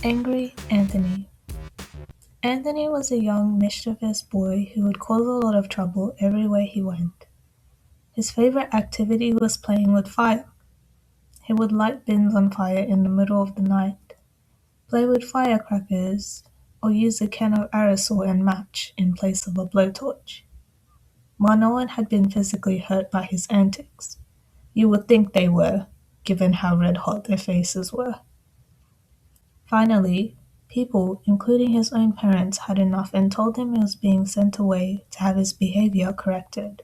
Angry Anthony. Anthony was a young, mischievous boy who would cause a lot of trouble everywhere he went. His favorite activity was playing with fire. He would light bins on fire in the middle of the night, play with firecrackers, or use a can of aerosol and match in place of a blowtorch. While no one had been physically hurt by his antics, you would think they were, given how red hot their faces were. Finally, people, including his own parents, had enough and told him he was being sent away to have his behavior corrected.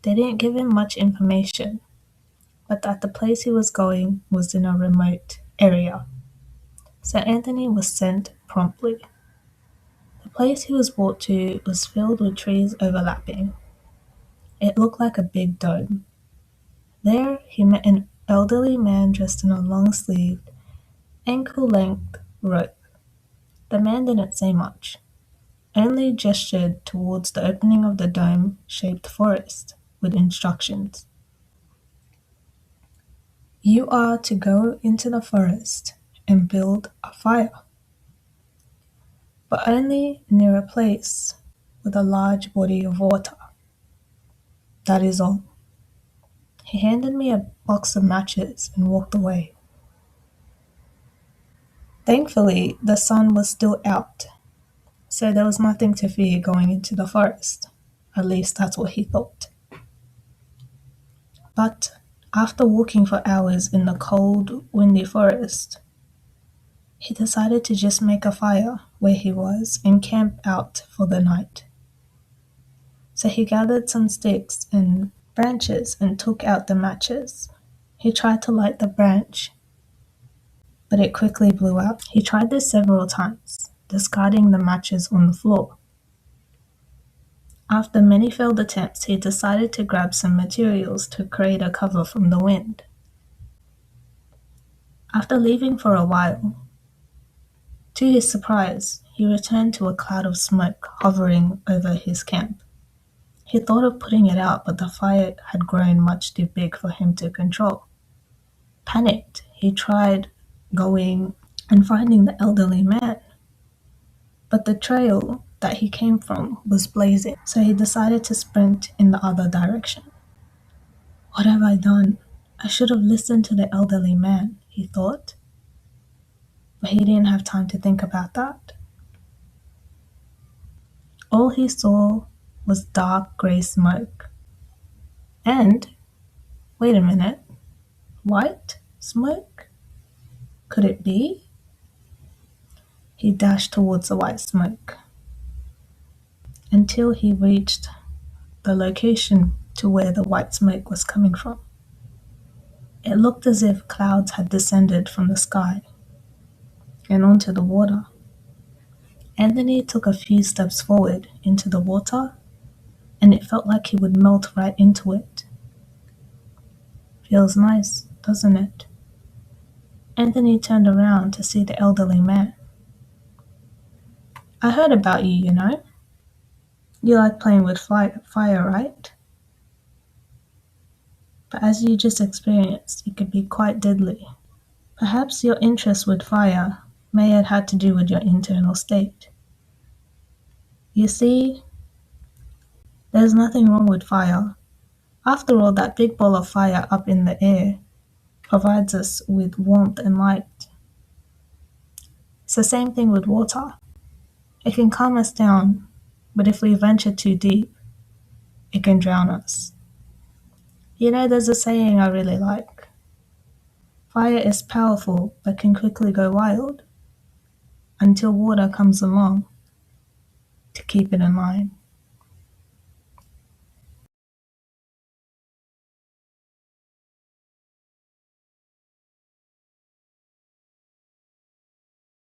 They didn't give him much information, but that the place he was going was in a remote area. So Anthony was sent promptly. The place he was brought to was filled with trees overlapping. It looked like a big dome. There he met an elderly man dressed in a long-sleeved, ankle-length robe. The man didn't say much, only gestured towards the opening of the dome-shaped forest with instructions. You are to go into the forest and build a fire, but only near a place with a large body of water. That is all. He handed me a box of matches and walked away. Thankfully, the sun was still out, so there was nothing to fear going into the forest. At least that's what he thought. But after walking for hours in the cold, windy forest, he decided to just make a fire where he was and camp out for the night. So he gathered some sticks and branches and took out the matches. He tried to light the branch, but it quickly blew out. He tried this several times, discarding the matches on the floor. After many failed attempts, he decided to grab some materials to create a cover from the wind. After leaving for a while, to his surprise, he returned to a cloud of smoke hovering over his camp. He thought of putting it out, but the fire had grown much too big for him to control. Panicked, he tried going and finding the elderly man, but the trail that he came from was blazing, so he decided to sprint in the other direction. What have I done? I should have listened to the elderly man, he thought, but he didn't have time to think about that. All he saw was dark grey smoke. And, wait a minute, white smoke? Could it be? He dashed towards the white smoke until he reached the location to where the white smoke was coming from. It looked as if clouds had descended from the sky and onto the water. Anthony took a few steps forward into the water, and it felt like he would melt right into it. Feels nice, doesn't it? Anthony turned around to see the elderly man. I heard about you, you know. You like playing with fire, right? But as you just experienced, it could be quite deadly. Perhaps your interest with fire may have had to do with your internal state. You see, there's nothing wrong with fire. After all, that big ball of fire up in the air provides us with warmth and light. It's the same thing with water. It can calm us down, but if we venture too deep, it can drown us. You know, there's a saying I really like. Fire is powerful, but can quickly go wild until water comes along to keep it in line.